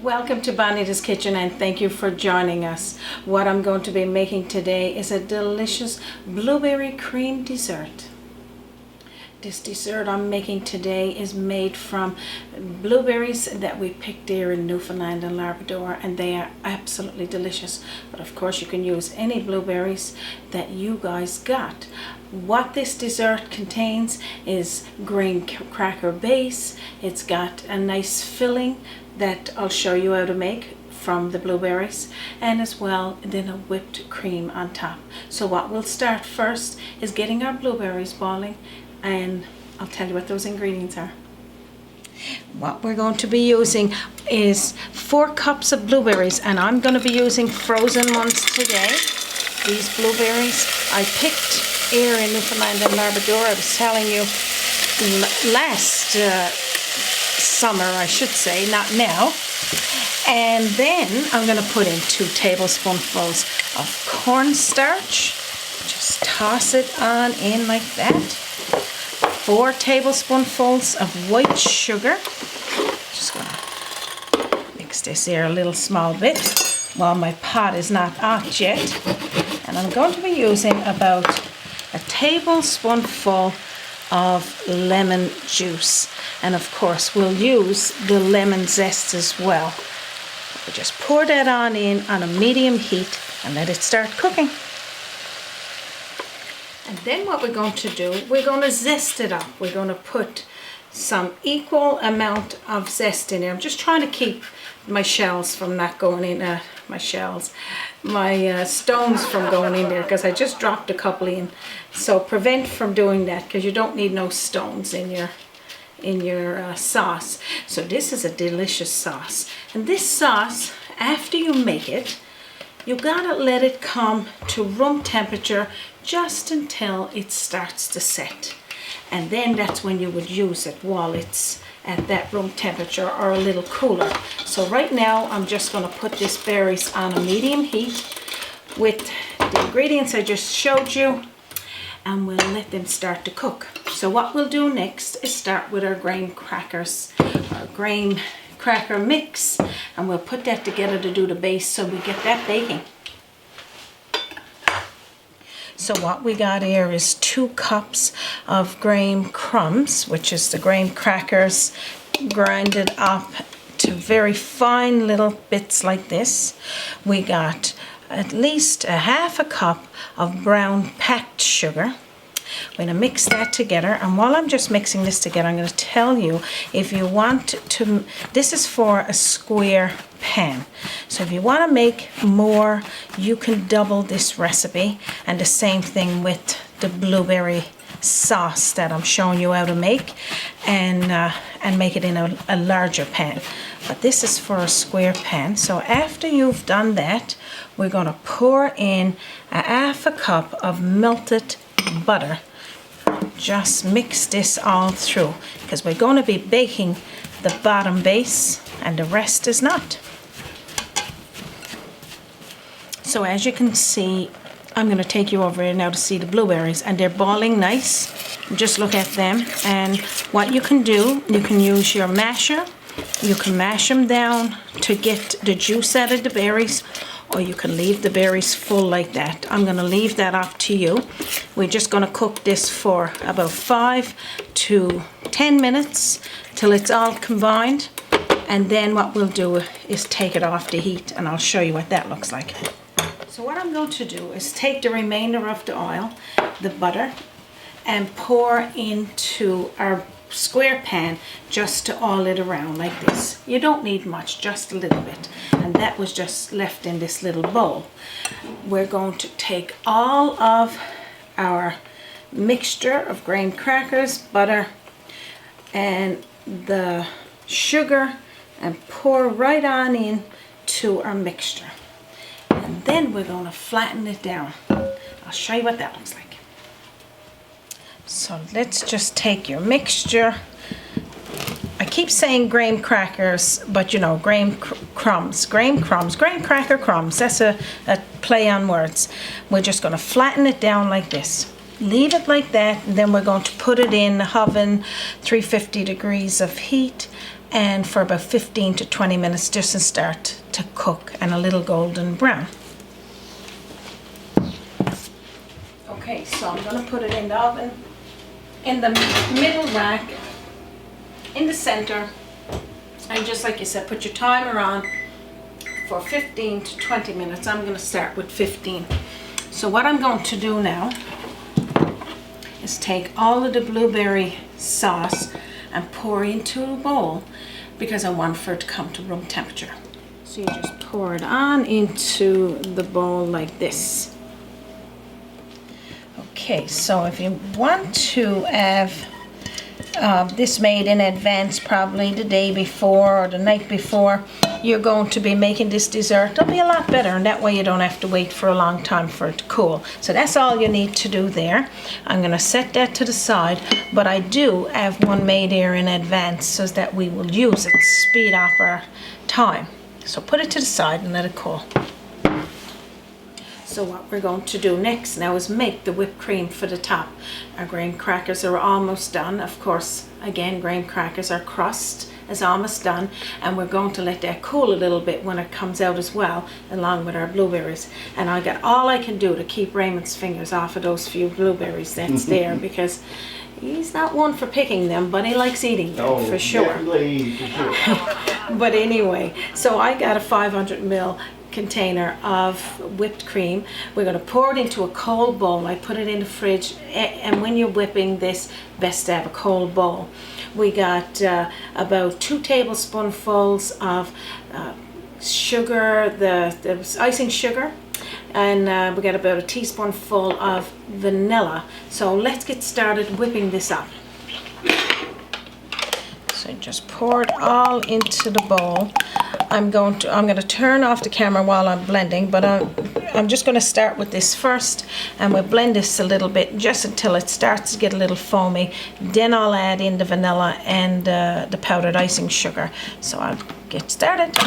Welcome to Bonita's Kitchen and thank you for joining us. What I'm going to be making today is a delicious blueberry cream dessert. This dessert I'm making today is made from blueberries that we picked here in Newfoundland and Labrador, and they are absolutely delicious. But of course you can use any blueberries that you guys got. What this dessert contains is graham cracker base. It's got a nice filling that I'll show you how to make from the blueberries, and as well then a whipped cream on top. So what we'll start first is getting our blueberries boiling, and I'll tell you what those ingredients are. What we're going to be using is 4 cups of blueberries, and I'm going to be using frozen ones today. These blueberries I picked here in Newfoundland and Labrador. I was telling you last summer, I should say, not now. And then I'm going to put in 2 tablespoonfuls of cornstarch. Just toss it on in like that. 4 tablespoonfuls of white sugar. Just going to mix this here a little small bit while my pot is not hot yet. And I'm going to be using about a tablespoonful of lemon juice, and of course we'll use the lemon zest as well. We just pour that on in on a medium heat and let it start cooking. And then what we're going to do, we're going to zest it up. We're going to put some equal amount of zest in here. I'm just trying to keep my shells from not going in, my stones from going in there, because I just dropped a couple in. So prevent from doing that, because you don't need no stones in your sauce. So this is a delicious sauce, and this sauce, after you make it, you gotta let it come to room temperature just until it starts to set, and then that's when you would use it while it's at that room temperature or a little cooler. So right now I'm just going to put these berries on a medium heat with the ingredients I just showed you, and we'll let them start to cook. So what we'll do next is start with our graham crackers, our graham cracker mix, and we'll put that together to do the base so we get that baking. So what we got here is 2 cups of graham crumbs, which is the graham crackers grinded up to very fine little bits like this. We got at least a half a cup of brown packed sugar. We're going to mix that together, and while I'm just mixing this together, I'm going to tell you, if you want to, this is for a square pan, so if you want to make more, you can double this recipe, and the same thing with the blueberry sauce that I'm showing you how to make, and make it in a larger pan. But this is for a square pan. So after you've done that, we're going to pour in a half a cup of melted butter. Just mix this all through, because we're going to be baking the bottom base and the rest is not. So as you can see, I'm going to take you over here now to see the blueberries, and they're boiling nice. Just look at them, and what you can do, you can use your masher. You can mash them down to get the juice out of the berries, or you can leave the berries full like that. I'm going to leave that up to you. We're just going to cook this for about 5 to 10 minutes till it's all combined, and then what we'll do is take it off the heat, and I'll show you what that looks like. So what I'm going to do is take the remainder of the oil, the butter, and pour into our square pan just to oil it around like this. You don't need much, just a little bit, and that was just left in this little bowl. We're going to take all of our mixture of graham crackers, butter, and the sugar, and pour right on in to our mixture, and then we're going to flatten it down. I'll show you what that looks like. So let's just take your mixture. I keep saying graham crackers, but you know, graham crumbs, graham cracker crumbs. That's a play on words. We're just going to flatten it down like this. Leave it like that, and then we're going to put it in the oven, 350 degrees of heat, and for about 15 to 20 minutes just to start to cook and a little golden brown. Okay, so I'm going to put it in the oven in the middle rack in the center, and just like you said, put your timer on for 15 to 20 minutes. I'm going to start with 15. So what I'm going to do now is take all of the blueberry sauce and pour into a bowl, because I want for it to come to room temperature. So you just pour it on into the bowl like this. Okay, so if you want to have this made in advance, probably the day before or the night before you're going to be making this dessert, it'll be a lot better, and that way you don't have to wait for a long time for it to cool. So that's all you need to do there. I'm going to set that to the side, but I do have one made here in advance so that we will use it to speed up our time. So put it to the side and let it cool. So what we're going to do next now is make the whipped cream for the top. Our graham crackers are almost done. Of course, again, graham crackers, our crust is almost done, and we're going to let that cool a little bit when it comes out as well, along with our blueberries. And I got all I can do to keep Raymond's fingers off of those few blueberries that's there, because he's not one for picking them, but he likes eating them for sure. Definitely, for sure. But anyway, so I got a 500 ml container of whipped cream. We're going to pour it into a cold bowl. I put it in the fridge, and when you're whipping this, best to have a cold bowl. We got about 2 tablespoonfuls of sugar, the icing sugar, and we got about a teaspoonful of vanilla. So let's get started whipping this up. So just pour it all into the bowl. I'm going to turn off the camera while I'm blending, but I'm just going to start with this first, and we'll blend this a little bit just until it starts to get a little foamy. Then I'll add in the vanilla and the powdered icing sugar. So I'll get started.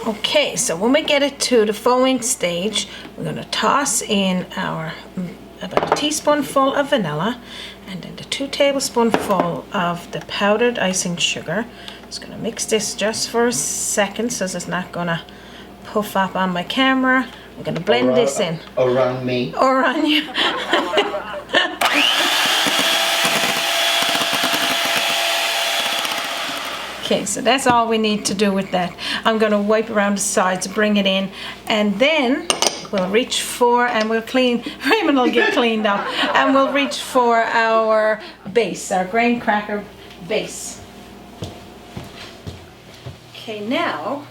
Okay, so when we get it to the foaming stage, we're going to toss in our about a teaspoonful of vanilla, and then the 2 tablespoonful of the powdered icing sugar. Just going to mix this just for a second so it's not going to puff up on my camera. I'm going to blend this in. Or on me. Or on you. Okay, so that's all we need to do with that. I'm going to wipe around the sides, bring it in, and then we'll reach for, and we'll clean, Raymond will get cleaned up, and we'll reach for our base, our graham cracker base. Okay, now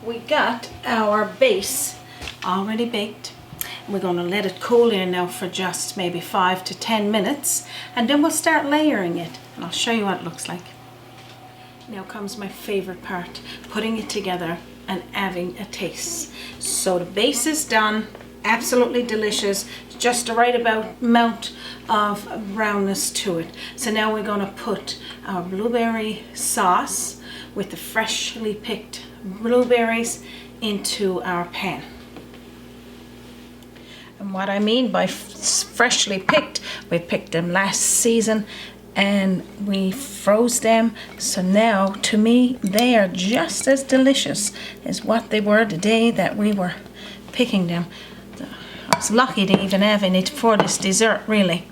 we got our base already baked. We're going to let it cool in now for just maybe 5 to 10 minutes, and then we'll start layering it, and I'll show you what it looks like. Now comes my favorite part, putting it together and having a taste. So the base is done, absolutely delicious, just the right amount of brownness to it. So now we're going to put our blueberry sauce with the freshly picked blueberries into our pan. And what I mean by freshly picked, we picked them last season and we froze them, so now to me they are just as delicious as what they were the day that we were picking them. I was lucky to even have it for this dessert, really.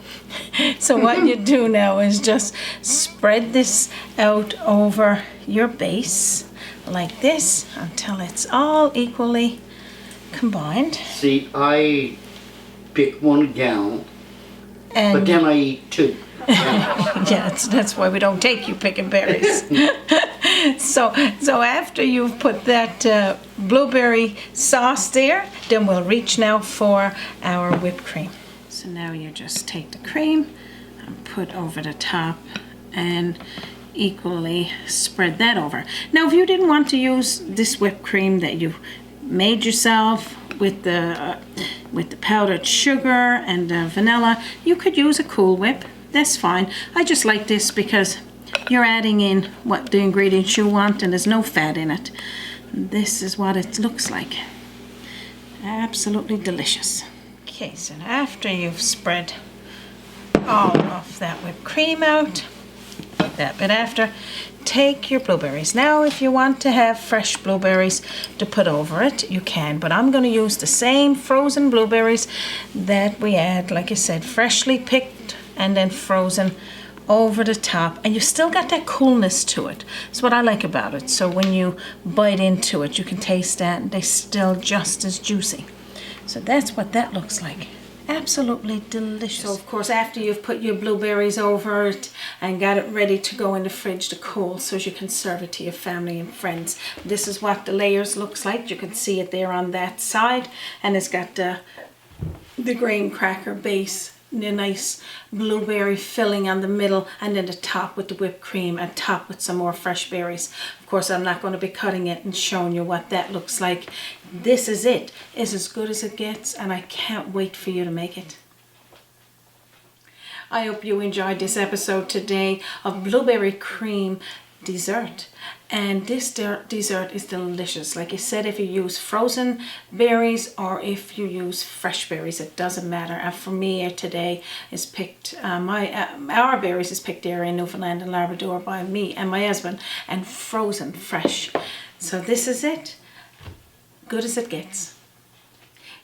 So what you do now is just spread this out over your base like this until it's all equally combined. See, I pick one gallon, And but then I eat 2. yeah, that's why we don't take you picking berries. So after you've put that blueberry sauce there, then we'll reach now for our whipped cream. So now you just take the cream and put over the top and equally spread that over. Now if you didn't want to use this whipped cream that you made yourself with the powdered sugar and vanilla, you could use a Cool Whip. That's fine. I just like this because you're adding in what the ingredients you want and there's no fat in it. This is what it looks like. Absolutely delicious. Okay, so after you've spread all of that whipped cream out, that bit after, take your blueberries. Now if you want to have fresh blueberries to put over it, you can, but I'm going to use the same frozen blueberries that we had, like I said, freshly picked and then frozen over the top, and you still got that coolness to it. That's what I like about it. So when you bite into it, you can taste that, and they're still just as juicy. So that's what that looks like. Absolutely delicious. So of course, after you've put your blueberries over it and got it ready to go in the fridge to cool so you can serve it to your family and friends, this is what the layers looks like. You can see it there on that side, and it's got the graham cracker base, the nice blueberry filling on the middle, and then the top with the whipped cream and top with some more fresh berries. Of course, I'm not going to be cutting it and showing you what that looks like. This is it. It's as good as it gets, and I can't wait for you to make it. I hope you enjoyed this episode today of blueberry cream dessert. And this dessert is delicious. Like I said, if you use frozen berries or if you use fresh berries, it doesn't matter. And for me today is picked, our berries is picked there in Newfoundland and Labrador by me and my husband, and frozen fresh. So this is it. Good as it gets.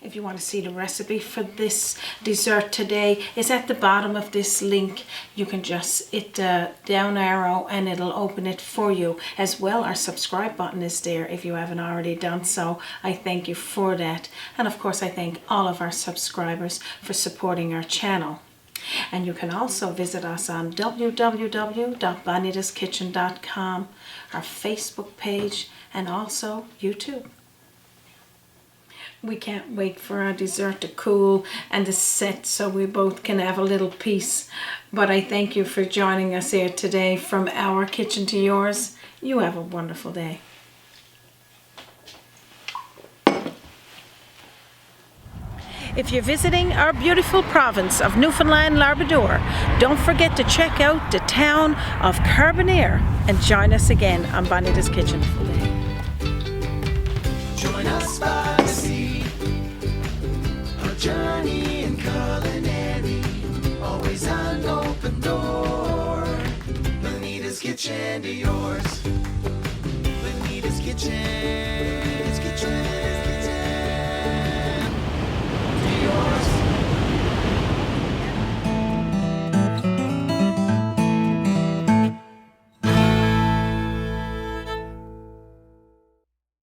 If you want to see the recipe for this dessert today, it's at the bottom of this link. You can just hit the down arrow and it'll open it for you. As well, our subscribe button is there if you haven't already done so. I thank you for that. And of course, I thank all of our subscribers for supporting our channel. And you can also visit us on www.bonitaskitchen.com, our Facebook page, and also YouTube. We can't wait for our dessert to cool and to set so we both can have a little piece. But I thank you for joining us here today from our kitchen to yours. You have a wonderful day. If you're visiting our beautiful province of Newfoundland, Labrador, don't forget to check out the town of Carbonear and join us again on Bonita's Kitchen. Join us by the sea, a journey in culinary, always an open door. Bonita's Kitchen to yours, Bonita's Kitchen.